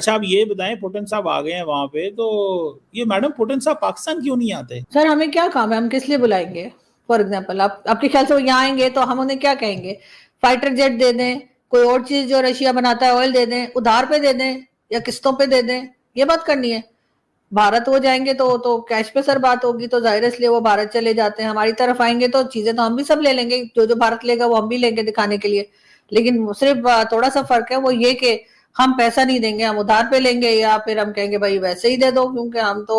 अच्छा, आप ये बताएं, पुतिन साहब आ गए हैं वहां पे, तो ये मैडम पुतिन साहब पाकिस्तान क्यों नहीं आते? सर हमें क्या काम है, हम किस लिए बुलाएंगे? फॉर एग्जाम्पल आपके ख्याल से वो यहाँ आएंगे तो हम उन्हें क्या कहेंगे? फाइटर जेट दे दें, कोई और चीज जो रशिया बनाता है ऑयल दे दें, उधार पे दे दें या किस्तों पे दे दें, ये बात करनी है? भारत हो जाएंगे तो कैश पे सर बात होगी, तो जाहिर इसलिए वो भारत चले जाते हैं। हमारी तरफ आएंगे तो चीजें तो हम भी सब ले लेंगे, जो जो भारत लेगा वो हम भी लेंगे दिखाने के लिए। लेकिन सिर्फ थोड़ा सा फर्क है, वो ये कि हम पैसा नहीं देंगे, हम उधार पे लेंगे, या फिर हम कहेंगे भाई वैसे ही दे दो क्योंकि हम तो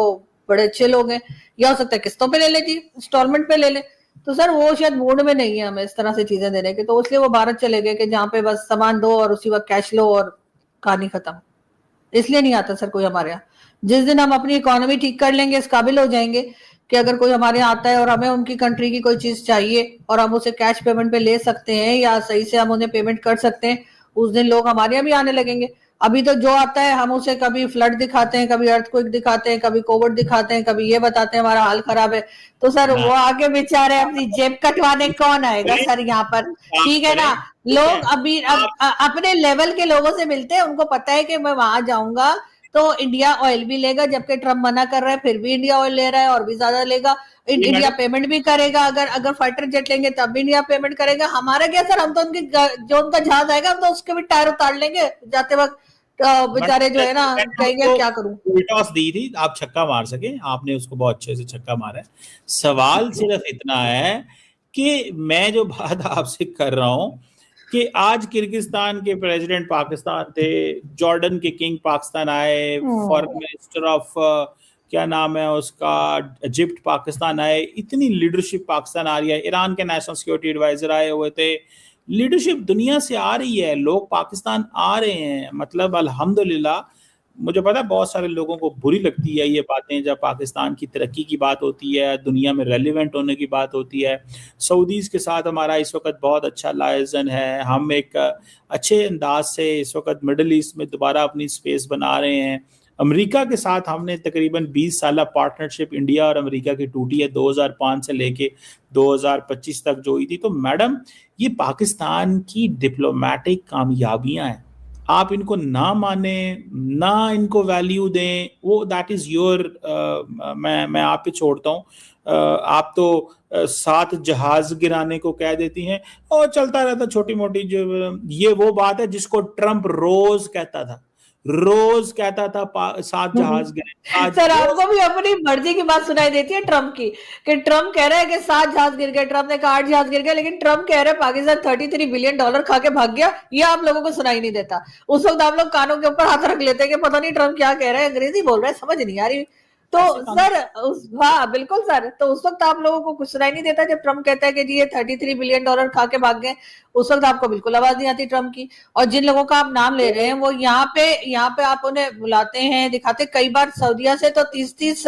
बड़े अच्छे लोग हैं। या हो सकता है किस्तों पे ले ले जी, इंस्टॉलमेंट पे ले ले। तो सर वो शायद मूड में नहीं है हमें इस तरह से चीजें देने के, तो इसलिए वो भारत चले गए कि जहाँ पे बस सामान दो और उसी वक्त कैश लो और कहानी खत्म। इसलिए नहीं आता सर कोई हमारे यहाँ। जिस दिन हम अपनी इकोनॉमी ठीक कर लेंगे, इस काबिल हो जाएंगे कि अगर कोई हमारे यहाँ आता है और हमें उनकी कंट्री की कोई चीज चाहिए और हम उसे कैश पेमेंट पे ले सकते हैं या सही से हम उन्हें पेमेंट कर सकते हैं, उस दिन लोग हमारे यहाँ भी आने लगेंगे। अभी तो जो आता है हम उसे कभी फ्लड दिखाते हैं, कभी अर्थक्वेक दिखाते हैं, कभी कोविड दिखाते हैं, कभी ये बताते हैं हमारा हाल खराब है। तो सर वो आगे बेचारे अपनी जेब कटवाने कौन आएगा सर यहाँ पर? ठीक है ना, लोग अभी अपने लेवल के लोगों से मिलते हैं, उनको पता है कि मैं वहां जाऊंगा तो इंडिया ऑयल भी लेगा, जबकि ट्रम्प मना कर रहा है फिर भी इंडिया ऑयल ले रहा है और भी ज्यादा लेगा। इंडिया पेमेंट भी करेगा, अगर अगर फाइटर जेट लेंगे तब भी इंडिया पेमेंट करेगा। हमारा क्या सर, हम तो उनके जो उनका जहाज आएगा हम तो उसके भी टायर उतार लेंगे जाते वक्त। बेचारे जो है ना कहेंगे क्या करूं। टॉस दी थी, आप छक्का मार सके, आपने उसको बहुत अच्छे से छक्का मारा है। सवाल सिर्फ इतना है कि मैं जो बात आपसे कर रहा हूं कि आज किर्गिस्तान के प्रेसिडेंट पाकिस्तान थे, जॉर्डन के किंग पाकिस्तान आए, फॉरेन मिनिस्टर ऑफ क्या नाम है उसका, इजिप्ट पाकिस्तान आए, इतनी लीडरशिप पाकिस्तान आ रही है। ईरान के नेशनल सिक्योरिटी एडवाइजर आए हुए थे। लीडरशिप दुनिया से आ रही है, लोग पाकिस्तान आ रहे हैं, मतलब अल्हम्दुलिल्लाह। मुझे पता है बहुत सारे लोगों को बुरी लगती है ये बातें जब पाकिस्तान की तरक्की की बात होती है, दुनिया में रेलिवेंट होने की बात होती है। सऊदीज़ के साथ हमारा इस वक्त बहुत अच्छा लायजन है, हम एक अच्छे अंदाज से इस वक्त मिडल ईस्ट में दोबारा अपनी स्पेस बना रहे हैं। अमेरिका के साथ हमने तकरीबन 20 साल पार्टनरशिप इंडिया और अमेरिका की टूटी है, 2005 से लेके 2025 तक जो हुई थी। तो मैडम ये पाकिस्तान की डिप्लोमेटिक कामयाबियां हैं, आप इनको ना माने ना इनको वैल्यू दें, वो दैट इज योर, मैं आप पे छोड़ता हूँ। आप तो 7 जहाज गिराने को कह देती हैं और चलता रहता छोटी मोटी, जो ये वो बात है जिसको ट्रंप रोज कहता था, रोज कहता था 7 जहाज गिरे। सर आपको भी अपनी मर्जी की बात सुनाई देती है ट्रम्प की, कि ट्रम्प कह रहा है कि 7 जहाज गिर गए, ट्रम्प ने कहा 8 जहाज गिर गए, लेकिन ट्रम्प कह रहे हैं पाकिस्तान $33 बिलियन खा के भाग गया। ये आप लोगों को सुनाई नहीं देता। उस वक्त आप लोग कानों के ऊपर हाथ रख लेते हैं कि पता नहीं ट्रम्प क्या कह रहे हैं, अंग्रेजी बोल रहे हैं, समझ नहीं आ रही। तो सर हाँ बिल्कुल सर, तो उस वक्त आप लोगों को कुछ सुनाई नहीं देता जब ट्रम्प कहता है कि जी ये $33 बिलियन खा के भाग गए। उस वक्त आपको बिल्कुल आवाज नहीं आती ट्रम्प की। और जिन लोगों का आप नाम ले रहे हैं वो यहाँ पे आप उन्हें बुलाते हैं, दिखाते। कई बार सऊदीया से तो 30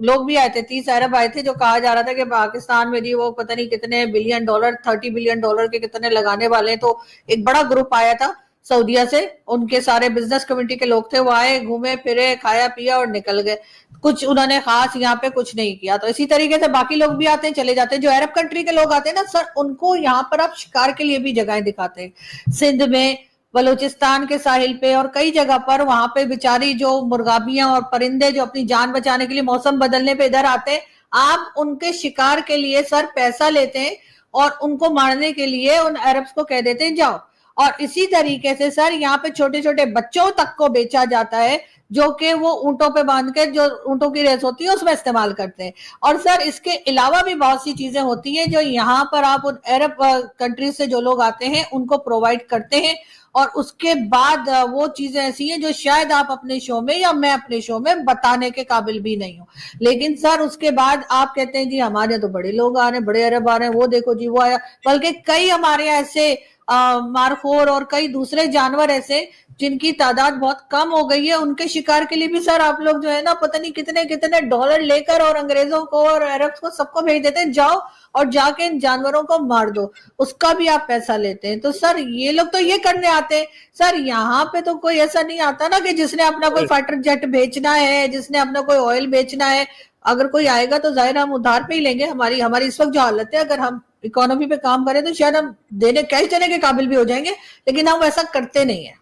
लोग भी आए थे, 30 अरब आए थे, जो कहा जा रहा था कि पाकिस्तान में जी वो पता नहीं कितने $30 बिलियन के कितने लगाने वाले हैं। तो एक बड़ा ग्रुप आया था सऊदीया से, उनके सारे बिजनेस कम्युनिटी के लोग थे, वो आए, घूमे फिरे, खाया पिया और निकल गए। कुछ उन्होंने खास यहाँ पे कुछ नहीं किया। तो इसी तरीके से बाकी लोग भी आते हैं चले जाते हैं। जो अरब कंट्री के लोग आते हैं ना सर, उनको यहाँ पर आप शिकार के लिए भी जगहें दिखाते हैं। सिंध में, बलूचिस्तान के साहिल पे और कई जगह पर, वहां पे बेचारी जो मुर्गाबियां और परिंदे जो अपनी जान बचाने के लिए मौसम बदलने पे इधर आते हैं, आप उनके शिकार के लिए सर पैसा लेते हैं और उनको मारने के लिए उन अरब्स को कह देते हैं जाओ। और इसी तरीके से सर यहाँ पे छोटे छोटे बच्चों तक को बेचा जाता है, जो कि वो ऊंटों पे बांध के, जो ऊंटों की रेस होती है उसमें इस्तेमाल करते हैं। और सर इसके अलावा भी बहुत सी चीजें होती हैं जो यहाँ पर आप उन अरब कंट्री से जो लोग आते हैं उनको प्रोवाइड करते हैं। और उसके बाद वो चीजें ऐसी हैं जो शायद आप अपने शो में या मैं अपने शो में बताने के काबिल भी नहीं हूँ। लेकिन सर उसके बाद आप कहते हैं जी हमारे तो बड़े लोग आ रहे हैं, बड़े अरब आ रहे हैं, वो देखो जी वो आया। बल्कि कई हमारे ऐसे मारखोर और कई दूसरे जानवर ऐसे जिनकी तादाद बहुत कम हो गई है, उनके शिकार के लिए भी सर आप लोग जो है ना पता नहीं कितने कितने डॉलर लेकर और अंग्रेजों को और अरब्स को सबको भेज देते हैं, जाओ और जाके इन जानवरों को मार दो, उसका भी आप पैसा लेते हैं। तो सर ये लोग तो ये करने आते हैं। सर यहाँ पे तो कोई ऐसा नहीं आता ना कि जिसने अपना कोई फाइटर जेट बेचना है, जिसने अपना कोई ऑयल बेचना है। अगर कोई आएगा तो जाहिर हम उधार पे ही लेंगे। हमारी इस वक्त जो हालत है, अगर हम इकोनॉमी पे काम करें तो शायद हम देने कैश देने के काबिल भी हो जाएंगे, लेकिन हम वैसा करते नहीं है।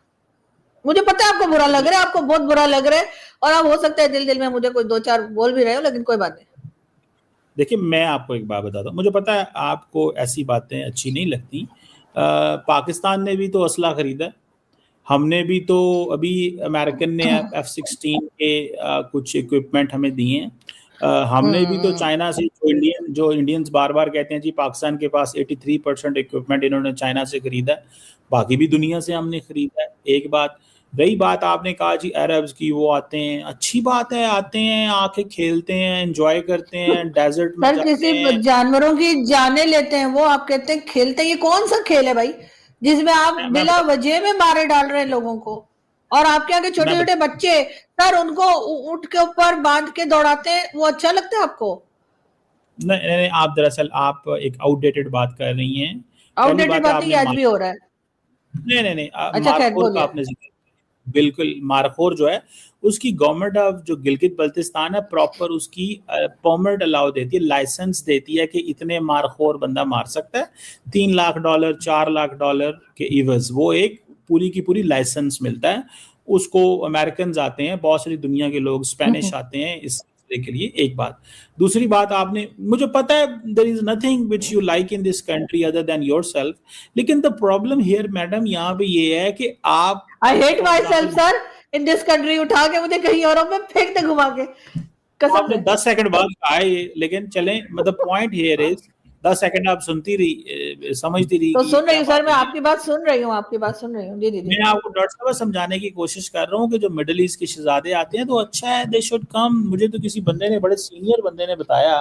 मुझे पता है आपको बुरा लग रहा है, आपको बहुत बुरा लग रहा है, और आप हो सकता है दिल दिल में मुझे कोई 2-4 बोल भी रहे हो, लेकिन कोई बात नहीं। देखिए, मैं आपको एक बात बताता हूँ, मुझे पता है आपको ऐसी बातें अच्छी नहीं लगती। पाकिस्तान ने भी तो असला खरीदा, हमने भी तो अभी अमेरिकन ने F-16 के कुछ इक्विपमेंट हमें दिए हैं। हमने भी तो चाइना से जो इंडियंस बार बार कहते हैं जी पाकिस्तान के पास 83% इक्विपमेंट इन्होंने चाइना से खरीदा है, बाकी भी दुनिया से हमने खरीदा है। एक बात रही बात आपने कहा जी अरब्स की, वो आते हैं, अच्छी बात है, आते हैं, आके खेलते हैं, एंजॉय करते हैं, डेजर्ट में सर जाते किसी हैं। जानवरों की जाने लेते हैं, वो आप कहते हैं खेलते हैं? ये कौन सा खेल है भाई जिसमें आप बिला वजह में मारे डाल रहे हैं लोगों को? और आपके आगे छोटे छोटे बच्चे सर उनको ऊंट के ऊपर बांध के दौड़ाते हैं, वो अच्छा लगता है आपको? नहीं नहीं, आप दरअसल आप एक आउटडेटेड बात कर रही हैं। आउटडेटेड बात नहीं, आज भी हो रहा है। नहीं नहीं नहीं, अच्छा खैर मारखोर का बोलिए। आपने जिक्र, बिल्कुल मारखोर जो है उसकी गवर्नमेंट ऑफ जो गिलगित बल्तिस्तान है प्रॉपर उसकी परमिट अलाउ देती है, लाइसेंस देती है कि इतने मारखोर बंदा मार सकता है, $3 लाख 4 लाख के इवज, वो एक पूरी की पूरी लाइसेंस मिलता है उसको। अमेरिकन आते हैं, बहुत सारी दुनिया के लोग, स्पेनिश आते हैं इस के लिए। एक बात, दूसरी बात, आपने, मुझे पता है there is nothing which you like in this country other than yourself, लेकिन द प्रॉब्लम हियर मैडम यहाँ पे ये है कि आप, I hate myself sir in this country, उठा के मुझे कहीं और में फेंक दे घुमा के, कसम आपने से। 10 सेकंड बाद कहा है, लेकिन चलें, मतलब पॉइंट हियर इज 10 सेकंड आप सुनती रही, समझती रही तो कि सुन रही हूँ क्या सर, मैं बात है। आपकी बात सुन रही हूँ, आपकी बात सुन रही हूँ। जी दीदी, मैं आपको डॉक्टर साहब समझाने की कोशिश कर रहा हूँ कि जो मिडिल ईस्ट के शहजादे आते हैं तो अच्छा है, दे शुड कम। मुझे तो किसी बंदे ने, बड़े सीनियर बंदे ने बताया,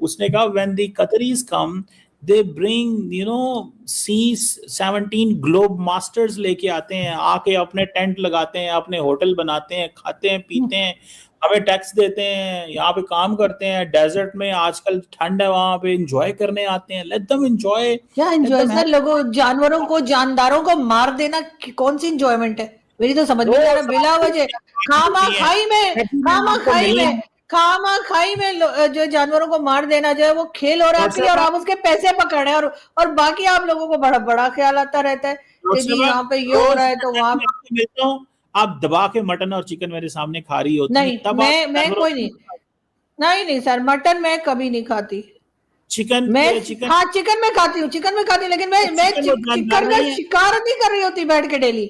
उसने कहा when the Qataris come they bring C-17 Globemasters लेके आते हैं, आके अपने टेंट लगाते हैं, अपने होटल बनाते हैं, खाते हैं, पीते हैं, हमें टैक्स देते हैं, यहाँ पे काम करते हैं, डेजर्ट में आजकल ठंड है वहां पे, एंजॉय करने आते हैं। Let them enjoy. क्या एंजॉय सर? लोगों, जानवरों को, जानदारों को मार देना कौन सी एंजॉयमेंट है? मेरी तो समझ में नहीं आ रहा। बिला वजह खामा खाई में जो जानवरों को मार देना जो है वो खेल हो रहा है आपके लिए, और आप उसके पैसे पकड़ रहे हैं, और बाकी आप लोगों को बड़ा बड़ा ख्याल आता रहता है कि जी यहाँ पे ये हो रहा है तो वहां। मिलता हूँ, आप दबा के मटन और चिकन मेरे सामने खा रही होती नहीं, है, तब आप मैं कोई नहीं सर, मटन मैं कभी नहीं खाती। चिकन हाँ चिकन में खाती हूँ, लेकिन मैं चिकन का शिकार नहीं कर रही होती बैठ के डेली,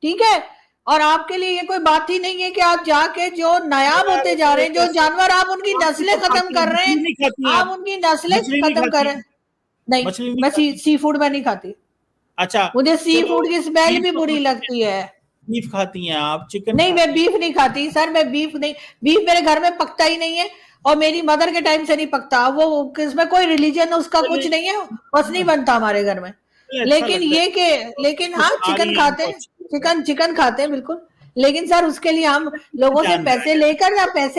ठीक है? और आपके लिए ये कोई बात ही नहीं है कि आप जाके जो नायाब होते जा रहे हैं, जो जानवर आप उनकी नस्लें खत्म कर रहे हैं, आप उनकी नस्लें खत्म कर रहे हैं। नहीं, मैं सी फूड में नहीं खाती। अच्छा, मुझे सी फूड की स्मेल भी बुरी लगती है। बीफ खाती हैं आप? चिकन नहीं, मैं बीफ नहीं खाती सर, मैं बीफ नहीं, बीफ मेरे घर में पकता ही नहीं है, और मेरी मदर के टाइम से नहीं पकता वो, इसमें कोई रिलीजन उसका कुछ नहीं है, बस नहीं बनता हमारे घर में। लेकिन ये कि, लेकिन हाँ चिकन खाते हैं, चिकन खाते हैं बिल्कुल, लेकिन सर उसके लिए हम लोगों से पैसे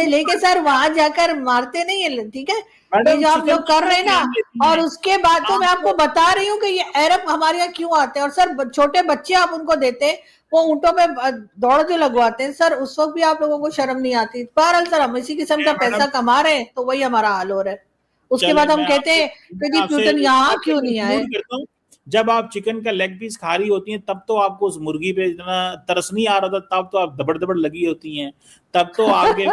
लेके सर वहां जाकर मारते नहीं है, ठीक है? ये जो आप लोग कर रहे हैं ना, और उसके बाद तो मैं आपको बता रही हूँ कि ये अरब हमारे यहाँ क्यों आते हैं, और सर छोटे बच्चे आप उनको देते हैं, वो ऊंटों पे दौड़ जो लगवाते हैं सर, उस वक्त भी आप लोगों को शर्म नहीं आती। बहरहाल सर हम इसी किस्म का पैसा कमा रहे हैं तो वही हमारा हाल हो रहा है। उसके बाद हम कहते हैं कि जी प्यूटन यहाँ क्यों नहीं आए। जब आप चिकन का लेग पीस खा रही होती हैं तब तो आपको उस मुर्गी पे इतना तरस नहीं आ रहा था, तब तो आप दबड़ लगी होती हैं, तब तो आपके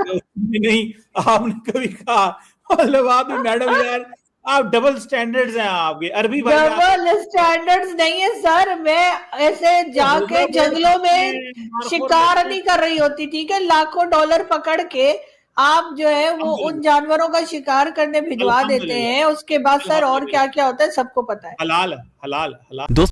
नहीं, आपने कभी कहा, मतलब आप भी मैडम यार, आप डबल स्टैंडर्ड्स हैं आपके। अरबी भाई डबल स्टैंडर्ड्स नहीं है सर, मैं ऐसे जाके जंगलों में शिकार नहीं कर रही होती, ठीक है? लाखों डॉलर पकड़ के आप जो है वो उन जानवरों का शिकार करने भिजवा देते हैं, उसके बाद सर और क्या क्या होता है सबको पता है। हलाल।